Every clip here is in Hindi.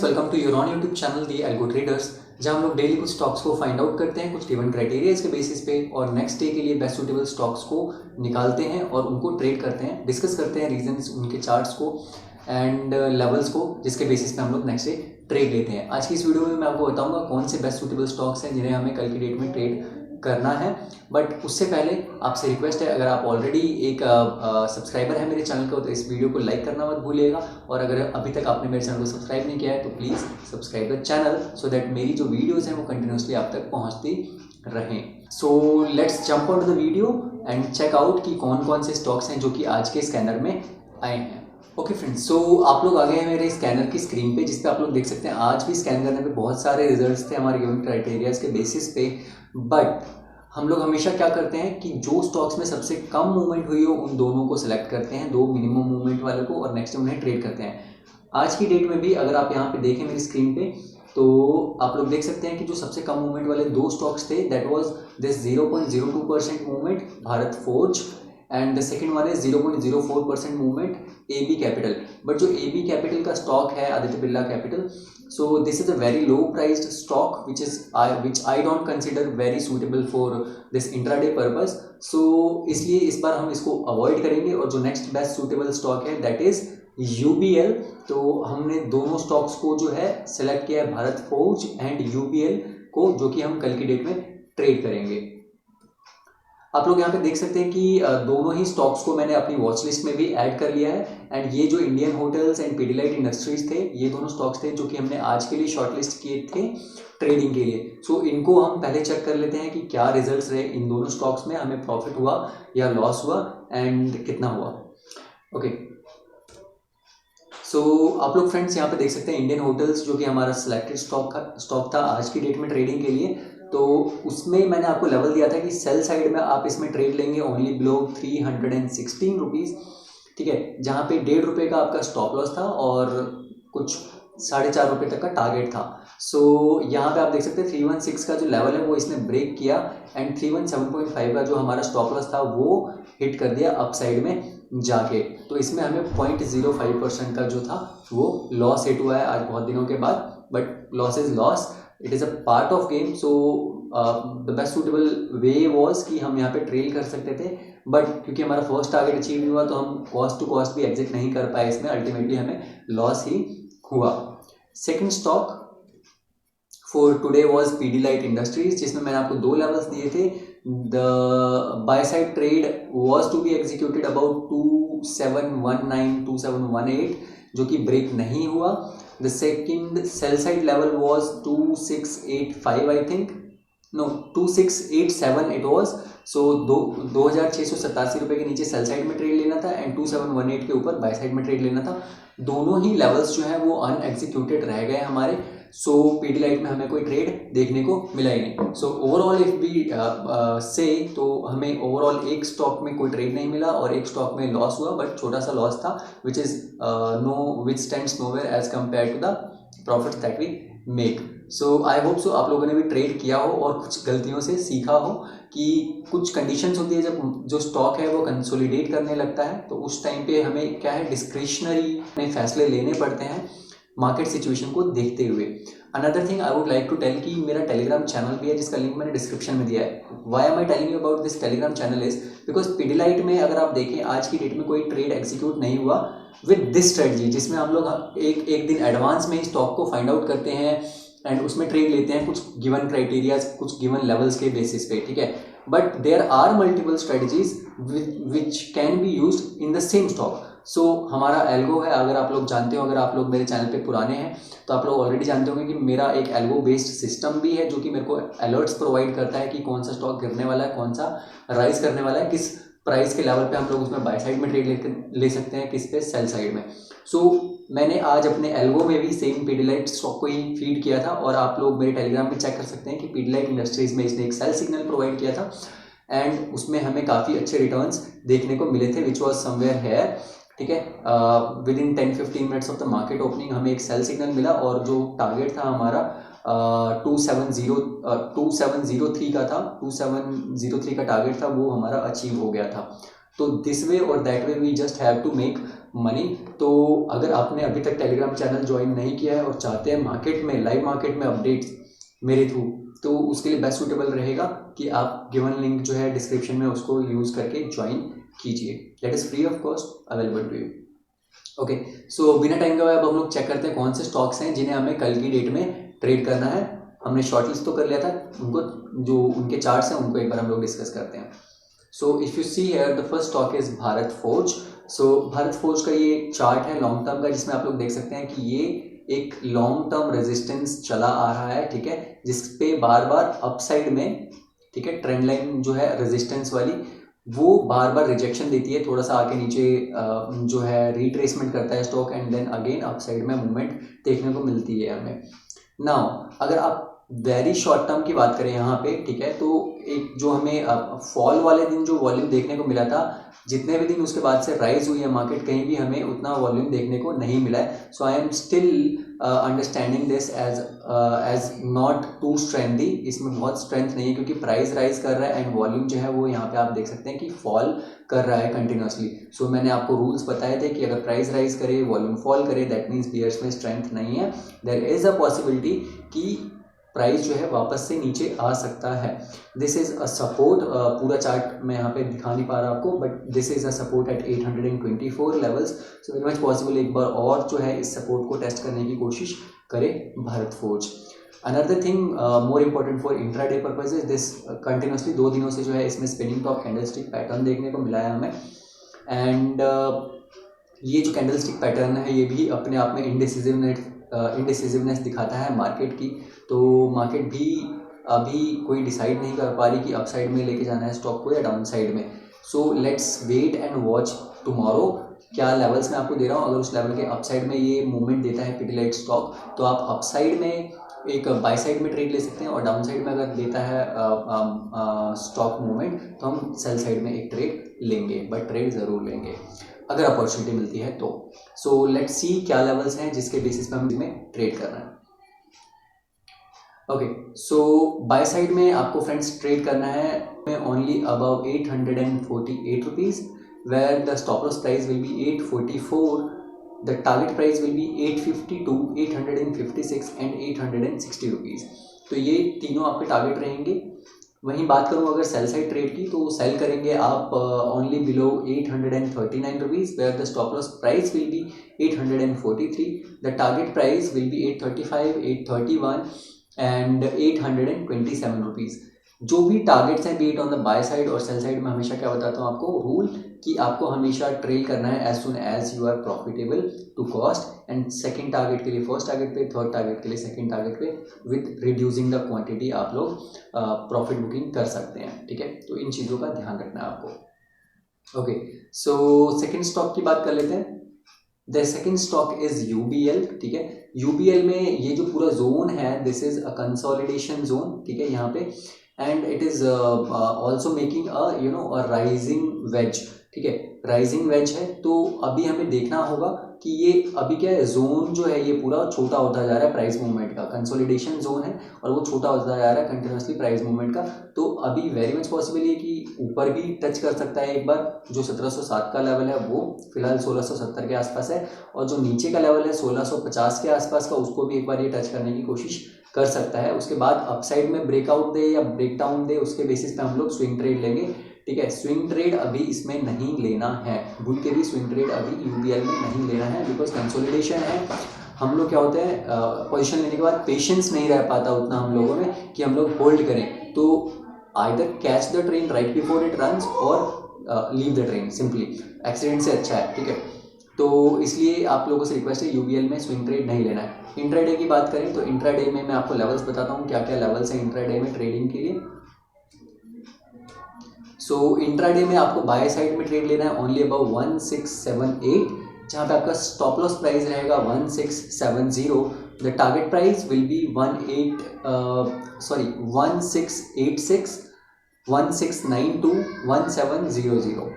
Friends, welcome to your on YouTube channel the algo traders, जहां हम लोग डेली कुछ स्टॉक्स को फाइंड आउट करते हैं कुछ गिवन क्राइटेरियाज के बेसिस पे और नेक्स्ट डे के लिए बेस्ट सूटेबल स्टॉक्स को निकालते हैं और उनको ट्रेड करते हैं, डिस्कस करते हैं रीजंस, उनके चार्ट्स को एंड लेवल्स को, जिसके बेसिस पे हम लोग नेक्स्ट डे ट्रेड लेते हैं। आज की इस वीडियो में मैं आपको बताऊंगा कौन से बेस्ट सूटेबल स्टॉक्स हैं जिन्हें हमें कल की डेट में ट्रेड करना है। बट उससे पहले आपसे रिक्वेस्ट है, अगर आप ऑलरेडी एक सब्सक्राइबर है मेरे चैनल को तो इस वीडियो को लाइक करना मत भूलिएगा, और अगर अभी तक आपने मेरे चैनल को सब्सक्राइब नहीं किया है तो please subscribe the channel so that मेरी जो वीडियोज़ हैं वो कंटिन्यूसली आप तक पहुँचती रहें। So let's jump on to the video and check out कि कौन कौन से स्टॉक्स हैं जो कि आज के स्कैनर में आए हैं। ओके फ्रेंड्स, सो आप लोग आ गए हैं मेरे स्कैनर की स्क्रीन पे, जिस पे आप लोग देख सकते हैं आज भी स्कैन करने पे बहुत सारे रिजल्ट्स थे हमारे गिवन क्राइटेरियाज के बेसिस पे। बट हम लोग हमेशा क्या करते हैं कि जो स्टॉक्स में सबसे कम मूवमेंट हुई हो उन दोनों को सिलेक्ट करते हैं, दो मिनिमम मूवमेंट वाले को, और नेक्स्ट उन्हें ट्रेड करते हैं। आज की डेट में भी अगर आप यहाँ पे देखें मेरी स्क्रीन पे तो आप लोग देख सकते हैं कि जो सबसे कम मूवमेंट वाले दो स्टॉक्स थे that was this 0.02% movement Bharat forge and the second one is 0.04% movement AB capital. But जो AB कैपिटल का स्टॉक है Aditya Birla capital, so this is a very low priced stock which I don't consider very suitable for this intraday purpose, so इसलिए इस बार हम इसको अवॉइड करेंगे। और जो नेक्स्ट बेस्ट सूटेबल स्टॉक है दैट इज UBL। तो हमने दोनों स्टॉक्स को जो है सेलेक्ट किया है, भारत फोर्ज एंड UBL को, जो कि हम कल की डेट में ट्रेड करेंगे। आप लोग यहाँ पे देख सकते हैं कि दोनों ही स्टॉक्स को मैंने अपनी वॉच लिस्ट में भी ऐड कर लिया है। एंड ये जो Indian hotels and Pidilite industries थे, ये दोनों स्टॉक्स थे जो कि हमने आज के लिए शॉर्टलिस्ट किए थे ट्रेडिंग के लिए। सो इनको हम पहले चेक कर लेते हैं कि क्या रिजल्ट्स रहे इन दोनों स्टॉक्स में, हमें प्रॉफिट हुआ या लॉस हुआ एंड कितना हुआ। ओके, सो आप लोग फ्रेंड्स यहाँ पे देख सकते हैं इंडियन होटल्स जो कि हमारा सिलेक्टेड स्टॉक था आज की डेट में ट्रेडिंग के लिए। तो उसमें मैंने आपको लेवल दिया था कि सेल साइड में आप इसमें ट्रेड लेंगे ओनली बिलो 316 रुपीज़, ठीक है, जहाँ पे ₹1.5 का आपका स्टॉप लॉस था और कुछ ₹4.5 तक का टारगेट था। सो यहाँ पे आप देख सकते हैं 316 का जो लेवल है वो इसने ब्रेक किया एंड 317.5 का जो हमारा स्टॉप लॉस था वो हिट कर दिया अप साइड में जाके। तो इसमें हमें 0.05% का जो था वो लॉस हिट हुआ है आज बहुत दिनों के बाद। But loss is loss, it is a part of game. So the best suitable way was कि हम यहाँ पे ट्रेल कर सकते थे, बट क्योंकि हमारा फर्स्ट टारगेट अचीव नहीं हुआ तो हम कॉस्ट टू कॉस्ट भी एग्जिट नहीं कर पाए, इसमें अल्टीमेटली हमें लॉस ही हुआ। Second stock for today was Pidilite industries, जिसमें मैंने आपको दो लेवल्स दिए थे। The buy side trade was to be executed about 2719 2718, जो कि ब्रेक नहीं हुआ। The second sell side level was 2685, I think. No, 2687 it was. So 2687 रुपये के नीचे सेल साइड में ट्रेड लेना था एंड 2718 के ऊपर बाय साइड में ट्रेड लेना था। दोनों ही लेवल्स जो हैं वो अनएग्जीक्यूटेड रह गए हमारे। सो पीडीलाइट में हमें कोई ट्रेड देखने को मिला ही नहीं। सो ओवरऑल इफ बी से तो हमें ओवरऑल एक स्टॉक में कोई ट्रेड नहीं मिला और एक स्टॉक में लॉस हुआ, बट छोटा सा लॉस था which stands nowhere as compared to the profits that we make. So I hope so आप लोगों ने भी ट्रेड किया हो और कुछ गलतियों से सीखा हो कि कुछ कंडीशंस होती है जब जो स्टॉक है वो कंसोलिडेट करने लगता है, तो उस टाइम पे हमें क्या है, डिस्क्रिशनरी में फैसले लेने पड़ते हैं मार्केट सिचुएशन को देखते हुए। Another thing I would like to tell कि मेरा टेलीग्राम चैनल भी है जिसका लिंक मैंने डिस्क्रिप्शन में दिया है। Why am I telling you about this Telegram channel is because Pidilite में अगर आप देखें आज की डेट में कोई ट्रेड एग्जीक्यूट नहीं हुआ विद दिस स्ट्रेटजी, जिसमें हम लोग एक दिन एडवांस में ही स्टॉक को फाइंड आउट करते हैं एंड उसमें ट्रेड लेते हैं कुछ गिवन क्राइटेरियाज, कुछ गिवन लेवल्स के बेसिस पे, ठीक है। But there are multiple strategies which can be used in the same stock. So हमारा एल्गो है, अगर आप लोग जानते हो, अगर आप लोग मेरे चैनल पे पुराने हैं तो आप लोग ऑलरेडी जानते होंगे कि मेरा एक एल्गो बेस्ड सिस्टम भी है जो कि मेरे को अलर्ट्स प्रोवाइड करता है कि कौन सा स्टॉक गिरने वाला है, कौन सा राइज करने वाला है, किस प्राइस के लेवल पे हम लोग उसमें बाय साइड में ट्रेड ले सकते हैं, किस पे सेल साइड में। सो मैंने आज अपने एल्गो में भी सेम पीडीलाइट स्टॉक को ही फीड किया था, और आप लोग मेरे टेलीग्राम पे चेक कर सकते हैं कि पीडीलाइट इंडस्ट्रीज में इसने एक सेल सिग्नल प्रोवाइड किया था एंड उसमें हमें काफ़ी अच्छे रिटर्न्स देखने को मिले थे विच वॉज समवेयर हेयर, ठीक है। With in 10-15 minutes of the market opening हमें एक सेल सिग्नल मिला और जो टारगेट था हमारा 2703 का था, 2703 का टारगेट था, वो हमारा अचीव हो गया था। तो दिस वे और that way we just have to make money. तो अगर आपने अभी तक टेलीग्राम चैनल ज्वाइन नहीं किया है और चाहते हैं मार्केट में, लाइव मार्केट में अपडेट्स मेरे थ्रू, तो उसके लिए बेस्ट सूटेबल रहेगा कि आप गिवन लिंक जो है डिस्क्रिप्शन में उसको यूज़ करके ज्वाइन कीजिए। That is free of cost available to you. Okay, so बिना टाइम गवाए अब हम लोग चेक करते हैं कौन से स्टॉक्स हैं जिन्हें हमें कल की डेट में ट्रेड करना है। हमने शॉर्ट लिस्ट तो कर लिया था, उनको जो उनके चार्ट्स हैं उनको एक बार हम लोग डिस्कस करते हैं। So if you see here the first stock is Bharat forge. So Bharat forge का ये चार्ट है लॉन्ग टर्म का, जिसमें आप लोग देख सकते हैं कि ये एक लॉन्ग टर्म रेजिस्टेंस चला आ रहा है, ठीक है, जिस पे बार बार अपसाइड में, ठीक है, ट्रेंड लाइन जो है रेजिस्टेंस वाली वो बार बार रिजेक्शन देती है, थोड़ा सा आके नीचे जो है रिट्रेसमेंट करता है stock and then again upside में मूवमेंट देखने को मिलती है हमें। नाउ अगर आप वेरी शॉर्ट टर्म की बात करें यहाँ पे, ठीक है, तो एक जो हमें फॉल वाले दिन जो वॉल्यूम देखने को मिला था, जितने भी दिन उसके बाद से राइज हुई है मार्केट, कहीं भी हमें उतना वॉल्यूम देखने को नहीं मिला है। So I am still understanding this as not too strengthy. इसमें बहुत स्ट्रेंथ नहीं है क्योंकि प्राइस राइज कर रहा है एंड वॉल्यूम जो है वो यहाँ पे आप देख सकते हैं कि फॉल कर रहा है कंटिन्यूसली। सो मैंने आपको रूल्स बताए थे कि अगर प्राइस राइज करे, वॉल्यूम फॉल करे, दैट मीन्स बियर्स में स्ट्रेंथ नहीं है। देयर इज अ पॉसिबिलिटी कि प्राइस जो है वापस से नीचे आ सकता है। दिस इज अ सपोर्ट, पूरा चार्ट मैं यहाँ पे दिखा नहीं पा रहा आपको, but this is a support at 824 levels. So very much possible एक बार और जो है इस सपोर्ट को टेस्ट करने की कोशिश करे Bharat forge. Another thing more important for intraday purpose is this, continuously 2 दिनों से जो है इसमें स्पिनिंग टॉप कैंडलस्टिक पैटर्न देखने को मिला है हमें। एंड ये जो कैंडलस्टिक पैटर्न है ये भी अपने आप में इंडिसिसिवनेस दिखाता है मार्केट की। तो मार्केट भी अभी कोई डिसाइड नहीं कर पा रही कि अपसाइड में लेके जाना है स्टॉक को या डाउन साइड में। So let's wait and watch tomorrow क्या लेवल्स मैं आपको दे रहा हूँ। अगर उस लेवल के अपसाइड में ये मूवमेंट देता है पिटिलाइट स्टॉक, तो आप अपसाइड में एक बाय साइड में ट्रेड ले सकते हैं, और डाउन साइड में अगर देता है स्टॉक मूवमेंट तो हम सेल साइड में एक ट्रेड लेंगे, बट ट्रेड ज़रूर लेंगे अगर अपॉर्चुनिटी मिलती है तो। सो लेट्स सी क्या लेवल्स हैं जिसके बेसिस पे हमें ट्रेड करना है। ओके, सो बाय साइड में आपको फ्रेंड्स ट्रेड करना है only above 848 rupees, where the stop loss price will be 844, the target price will be 852, 856 and 860 rupees. तो ये तीनों आपके टारगेट रहेंगे। वहीं बात करूँ अगर सेल साइड ट्रेड की, तो सेल करेंगे आप only below 839 rupees, where the stop loss price will be 843, the target price will be 835, 831 and 827 rupees. जो भी टारगेट्स हैं, be it on the buy side और सेल साइड, मैं हमेशा क्या बताता हूँ आपको रूल कि आपको हमेशा ट्रेल करना है as soon as you are profitable to cost, and second target के लिए फर्स्ट टारगेट पे, थर्ड टारगेट के लिए सेकंड टारगेट पे, विद रिड्यूसिंग द क्वांटिटी आप लोग प्रॉफिट बुकिंग कर सकते हैं, ठीक है। तो इन चीज़ों का ध्यान रखना है आपको। ओके, सो सेकेंड स्टॉक की बात कर लेते हैं। The second stock is UBL, ठीक है। यूबीएल में ये जो पूरा जोन है, this is a consolidation zone, ठीक है, यहाँ पे, and it is also making a rising veg, ठीक है, राइजिंग वेज है। तो अभी हमें देखना होगा कि ये अभी क्या है, जोन जो है ये पूरा छोटा होता जा रहा है प्राइस मूवमेंट का, कंसोलिडेशन जोन है और वो छोटा होता जा रहा है कंटिन्यूसली प्राइस मूवमेंट का। तो अभी वेरी मच पॉसिबल है कि ऊपर भी टच कर सकता है एक बार, जो 1707 का लेवल है वो फिलहाल 1670 के आसपास है, और जो नीचे का लेवल है 1650 के आसपास का, उसको भी एक बार ये टच करने की कोशिश कर सकता है। उसके बाद अपसाइड में ब्रेकआउट दे या ब्रेकडाउन दे, उसके बेसिस पे हम लोग स्विंग ट्रेड लेंगे, ठीक है। स्विंग ट्रेड अभी इसमें नहीं लेना है, भूल के भी स्विंग ट्रेड अभी यूबीएल में नहीं लेना है, बिकॉज कंसोलिडेशन है। हम लोग क्या होते हैं, पोजीशन लेने के बाद पेशेंस नहीं रह पाता उतना हम लोगों में कि हम लोग होल्ड करें। तो either catch the train right before it runs और leave the train, simply accident से अच्छा है, ठीक है। तो इसलिए आप लोगों से रिक्वेस्ट है यूबीएल में स्विंग ट्रेड नहीं लेना है। इंट्राडे की बात करें तो इंट्राडे में मैं आपको लेवल्स बताता हूँ क्या क्या लेवल्स हैं इंट्राडे में ट्रेडिंग के लिए। सो इंट्राडे में आपको बाय साइड में ट्रेड लेना है ओनली अबाउट 1678, जहाँ पे आपका स्टॉप लॉस प्राइस रहेगा 1670, the target price will B 1686, 1692, 1700।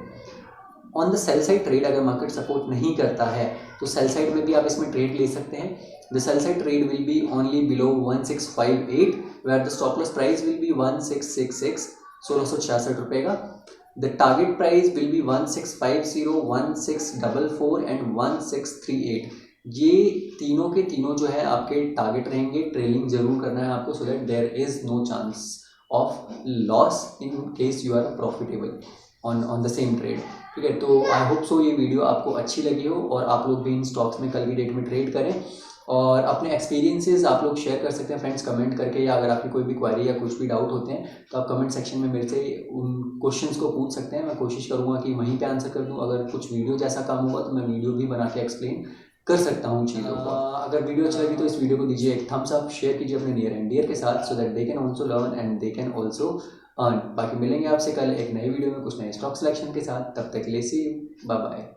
On the sell side trade अगर मार्केट सपोर्ट नहीं करता है तो सेल साइड में भी आप इसमें ट्रेड ले सकते हैं। The sell side trade will be only below 1658, where the stop loss price will be 1666, 1666 रुपये का, the target price will be 1650, 1644 and 1638। ये तीनों के तीनों जो है आपके टारगेट रहेंगे। ट्रेलिंग जरूर करना है आपको, so that there is no chance of loss in case you are profitable on the same trade. ठीक है, तो आई होप सो ये वीडियो आपको अच्छी लगी हो और आप लोग भी इन स्टॉक्स में कल की डेट में ट्रेड करें। और अपने एक्सपीरियंसेस आप लोग शेयर कर सकते हैं फ्रेंड्स कमेंट करके, या अगर आपकी कोई भी क्वेरी या कुछ भी डाउट होते हैं तो आप कमेंट सेक्शन में मेरे से उन क्वेश्चंस को पूछ सकते हैं। मैं कोशिश करूँगा कि वहीं पे आंसर कर दूँ। अगर कुछ वीडियो जैसा काम होगा तो मैं वीडियो भी बना के एक्सप्लेन कर सकता हूँ चीज़ों को। अगर वीडियो अच्छी लगी तो इस वीडियो को दीजिए एक थम्स अप, शेयर कीजिए अपने नियर एंड डियर के साथ, so that they can also learn and they can also earn. बाकी मिलेंगे आपसे कल एक नई वीडियो में कुछ नए स्टॉक सिलेक्शन के साथ। तब तक के लिए सी यू, बाय बाय।